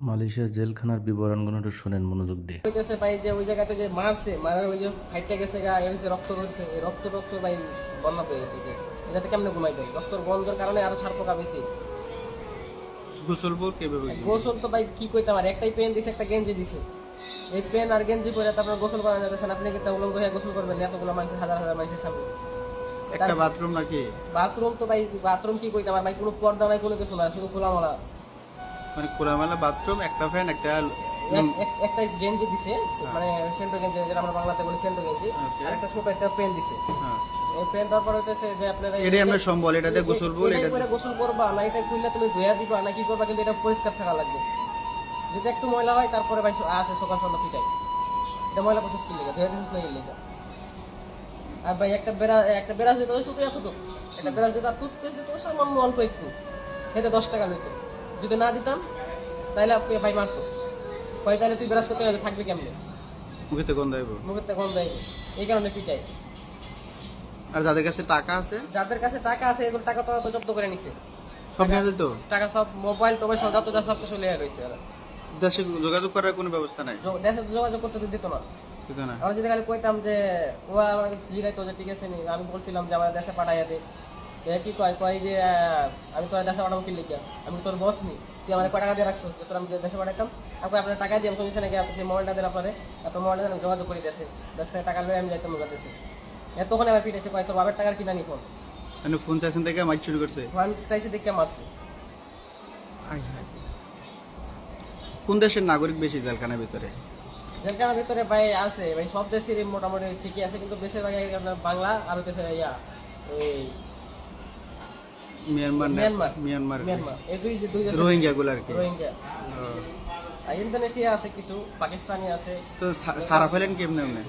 মালয়েশিয়ার জেলখানার বিবরণগুলো একটু শোনেন মনোযোগ দিয়ে। হইতেছে ভাই যে ওই জায়গাতে যে মারছে মারার ওই যে ফাইটটা গেছে গা এর হচ্ছে রক্ত করছে এই রক্ত ভাই বন্যা হয়ে গেছে যে এটাতে কেমনে ঘুমাই দেয় রক্তর গন্ধের কারণে আরো ছাড় পোকা বেশি গোসলবো কিভাবে গোসল তো ভাই কি কইতাম আর একটাই পেন দিছে একটা গেঞ্জি দিছে এই পেন আর গেঞ্জি পরে তারপর গোসল করা যাচ্ছে আপনি কি তা উলঙ্গ হয়ে গোসল করবেন এতগুলো মানুষ হাজার হাজার মানুষের সামনে একটা বাথরুম নাকি বাথরুম তো ভাই বাথরুম কি কইতাম আর ভাই কোনো পর্দা নাই কোনো কিছু না শুধু খোলামেলা মানে খোলামেলা বাথরুম একটা ফ্যান একটা একটা গেঞ্জি দিছে মানে সেন্টো গেঞ্জি যেটা আমরা বাংলাতে বলি সেন্টো গেঞ্জি আর একটা ছোট একটা পেন দিছে হ্যাঁ এই পেন তারপর হইতেছে যে আপনারা এটাই আমরা সম্বল এটাতে গোসল বল এটা এটা করে গোসল করবা না এটা খুললে তুমি ধুইয়া দিবা না কি করবা কিন্তু এটা পরিষ্কার থাকা লাগবে যদি একটু ময়লা হয় তারপরে ভাই আসে সকাল সন্ধ্যা পিটাই এটা ময়লা প্রসেস করলে ধুইয়া দিছিস না গেলে আর ভাই একটা বেরাস দিতে শুধু এতটুকু একটা বেরাস দিতে আর টুথপেস্ট দিতে সামান্য অল্প একটু এটা 10 টাকা লইতো যদি না দিতাম তাহলে আপনি ভাই মারতো কয় তাহলে তুই বেরাস করতে থাকবি কেমনে মুখেতে গন্ধ আইবো মুখের তো গন্ধ দেয় এই কারণে পিটাই আর যাদের কাছে টাকা আছে যাদের কাছে টাকা আছে এগুলো টাকা তো জব্দ করে নিছে সব নিয়ে যেত টাকা সব মোবাইল টোবাইল সব যত যা সব কিছু লিয়ে রয়েছে দেশে যোগাযোগ করার কোনো ব্যবস্থা নাই দেশে যোগাযোগ করতে তো দিত না দিত না আমরা যদি খালি কইতাম যে ও আমাকে জিগাইতো যে ঠিক আছে নি আমি বলছিলাম যে আমার দেশে পাঠাইয়া দে কি কয় যে আমি তোর দেশে পাঠাবো কি লিখা আমি তোর বস নি তুই আমার টাকা দিয়ে রাখছো যে তোর আমি দেশে পাঠাইতাম তারপর আপনার টাকা দিয়ে শুনছি নাকি আপনি মোবাইলটা দেন আপনাদের আপনার মোবাইলটা দেন যোগাযোগ করে দেশে দেশ থেকে টাকা লয়ে আমি যাইতাম ওর দেশে এতক্ষণ আমার পিঠেছে কয় তোর বাবার টাকার কিনা নি ফোন মানে ফোন চাইছেন থেকে মাইক শুরু করছে ফোন চাইছে দেখে মারছে কোন দেশের নাগরিক বেশি জেলখানার ভিতরে জেলখানার ভিতরে ভাই আছে ভাই সব দেশেরই মোটামুটি ঠিকই আছে কিন্তু বেশিরভাগ আপনার বাংলা আর হচ্ছে ইয়া এই মিয়ানমার মিয়ানমার এই দুই দেশ রোহিঙ্গা গুলো আর কি রোহিঙ্গা আর ইন্দোনেশিয়া আছে কিছু পাকিস্তানি আছে তো সারা ফেলেন কেমনে